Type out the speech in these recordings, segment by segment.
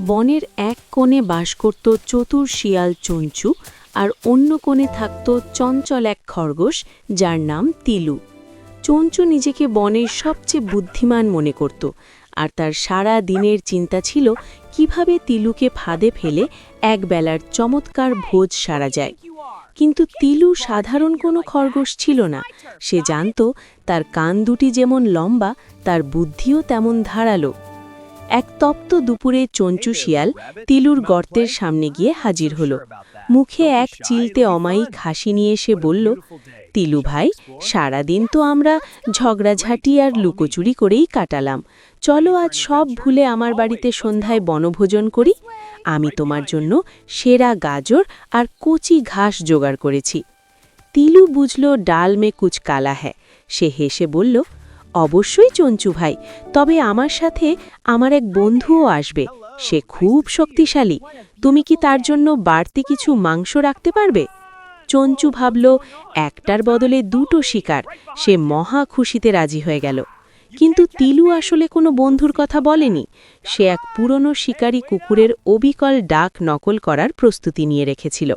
বনের এক কোণে বাস করত চতুর শিয়াল চঞ্চু, আর অন্য কোণে থাকত চঞ্চল এক খরগোশ যার নাম তিলু। চঞ্চু নিজেকে বনের সবচেয়ে বুদ্ধিমান মনে করত, আর তার সারা দিনের চিন্তা ছিল কিভাবে তিলুকে ফাঁদে ফেলে একবেলার চমৎকার ভোজ সারা যায়। কিন্তু তিলু সাধারণ কোনো খরগোশ ছিল না। সে জানত তার কান দুটি যেমন লম্বা, তার বুদ্ধিও তেমন ধারালো। এক তপ্ত দুপুরে চঞ্চু শিয়াল তিলুর গর্তের সামনে গিয়ে হাজির হল। মুখে এক চিলতে অমায়িক হাসি নিয়ে সে বলল, তিলু ভাই, সারাদিন তো আমরা ঝগড়াঝাঁটি আর লুকোচুরি করেই কাটালাম। চলো আজ সব ভুলে আমার বাড়িতে সন্ধ্যায় বনভোজন করি। আমি তোমার জন্য সেরা গাজর আর কচি ঘাস জোগাড় করেছি। তিলু বুঝল ডাল মে কুচ কালা হ্যায়। সে হেসে বলল, অবশ্যই চঞ্চু ভাই, তবে আমার সাথে আমার এক বন্ধুও আসবে। সে খুব শক্তিশালী। তুমি কি তার জন্য বাড়তি কিছু মাংস রাখতে পারবে? চঞ্চু ভাবল, একটার বদলে দুটো শিকার। সে মহা খুশিতে রাজি হয়ে গেল। কিন্তু তিলু আসলে কোনো বন্ধুর কথা বলেনি। সে এক পুরনো শিকারী কুকুরের অবিকল ডাক নকল করার প্রস্তুতি নিয়ে রেখেছিল।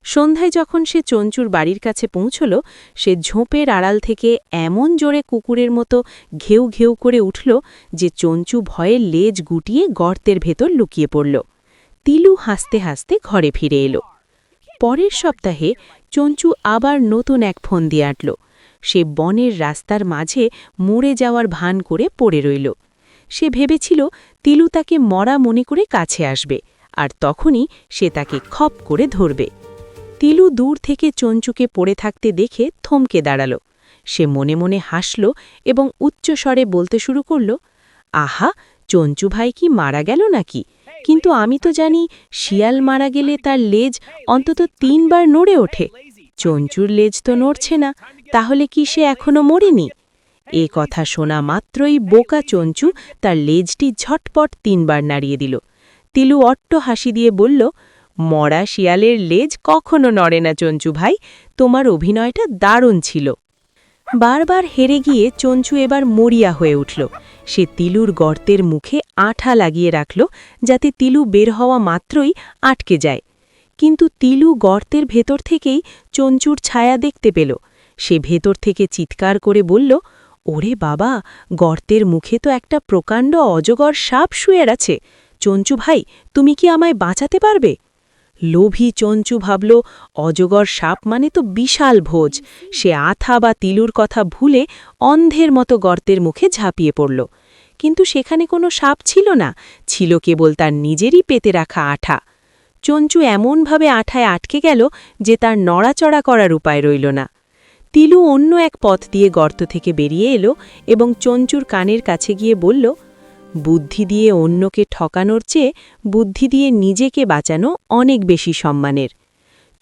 সন্ধ্যায় যখন সে চঞ্চুর বাড়ির কাছে পৌঁছল, সে ঝোপের আড়াল থেকে এমন জোরে কুকুরের মতো ঘেউ ঘেউ করে উঠল যে চঞ্চু ভয়ে লেজ গুটিয়ে গর্তের ভেতর লুকিয়ে পড়ল। তিলু হাসতে হাসতে ঘরে ফিরে এলো। পরের সপ্তাহে চঞ্চু আবার নতুন এক ফন্দি আঁটল। সে বনের রাস্তার মাঝে মরে যাওয়ার ভান করে পড়ে রইল। সে ভেবেছিল তিলু তাকে মরা মনে করে কাছে আসবে, আর তখনই সে তাকে খপ করে ধরবে। তিলু দূর থেকে চঞ্চুকে পড়ে থাকতে দেখে থমকে দাঁড়াল। সে মনে মনে হাসল এবং উচ্চস্বরে বলতে শুরু করল, আহা, চঞ্চু ভাই কি মারা গেল নাকি? কিন্তু আমি তো জানি শিয়াল মারা গেলে তার লেজ অন্তত ৩ বার নড়ে ওঠে। চঞ্চুর লেজ তো নড়ছে না, তাহলে কি সে এখনো মরেনি? এ কথা শোনা মাত্রই বোকা চঞ্চু তার লেজটি ঝটপট ৩ বার নাড়িয়ে দিল। তিলু অট্ট হাসি দিয়ে বলল, মরা শিয়ালের লেজ কখনো নড়ে না চঞ্চু ভাই, তোমার অভিনয়টা দারুণ ছিল। বারবার হেরে গিয়ে চঞ্চু এবার মরিয়া হয়ে উঠল। সে তিলুর গর্তের মুখে আঠা লাগিয়ে রাখল, যাতে তিলু বের হওয়া মাত্রই আটকে যায়। কিন্তু তিলু গর্তের ভেতর থেকেই চঞ্চুর ছায়া দেখতে পেল। সে ভেতর থেকে চিৎকার করে বলল, ওরে বাবা, গর্তের মুখে তো একটা প্রকাণ্ড অজগর সাপ শুয়ে আছে। চঞ্চু ভাই, তুমি কি আমায় বাঁচাতে পারবে? লোভী চঞ্চু ভাবল, অজগর সাপ মানে তো বিশাল ভোজ। সে আথা বা তিলুর কথা ভুলে অন্ধের মতো গর্তের মুখে ঝাঁপিয়ে পড়ল। কিন্তু সেখানে কোনো সাপ ছিল না, ছিল কেবল তার নিজেরই পেতে রাখা আঠা। চঞ্চু এমনভাবে আঠায় আটকে গেল যে তার নড়াচড়া করার উপায় রইল না। তিলু অন্য এক পথ দিয়ে গর্ত থেকে বেরিয়ে এলো এবং চঞ্চুর কানের কাছে গিয়ে বলল, বুদ্ধি দিয়ে অন্যকে ঠকানোর চেয়ে বুদ্ধি দিয়ে নিজেকে বাঁচানো অনেক বেশি সম্মানের।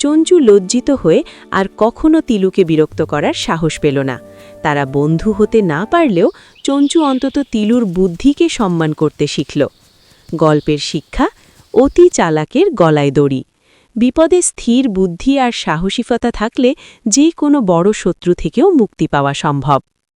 চঞ্চু লজ্জিত হয়ে আর কখনো তিলুকে বিরক্ত করার সাহস পেল না। তারা বন্ধু হতে না পারলেও চঞ্চু অন্তত তিলুর বুদ্ধিকে সম্মান করতে শিখল। গল্পের শিক্ষা, অতি চালাকের গলায় দড়ি। বিপদে স্থির বুদ্ধি আর সাহসিকতা থাকলে যে কোনো বড় শত্রু থেকেও মুক্তি পাওয়া সম্ভব।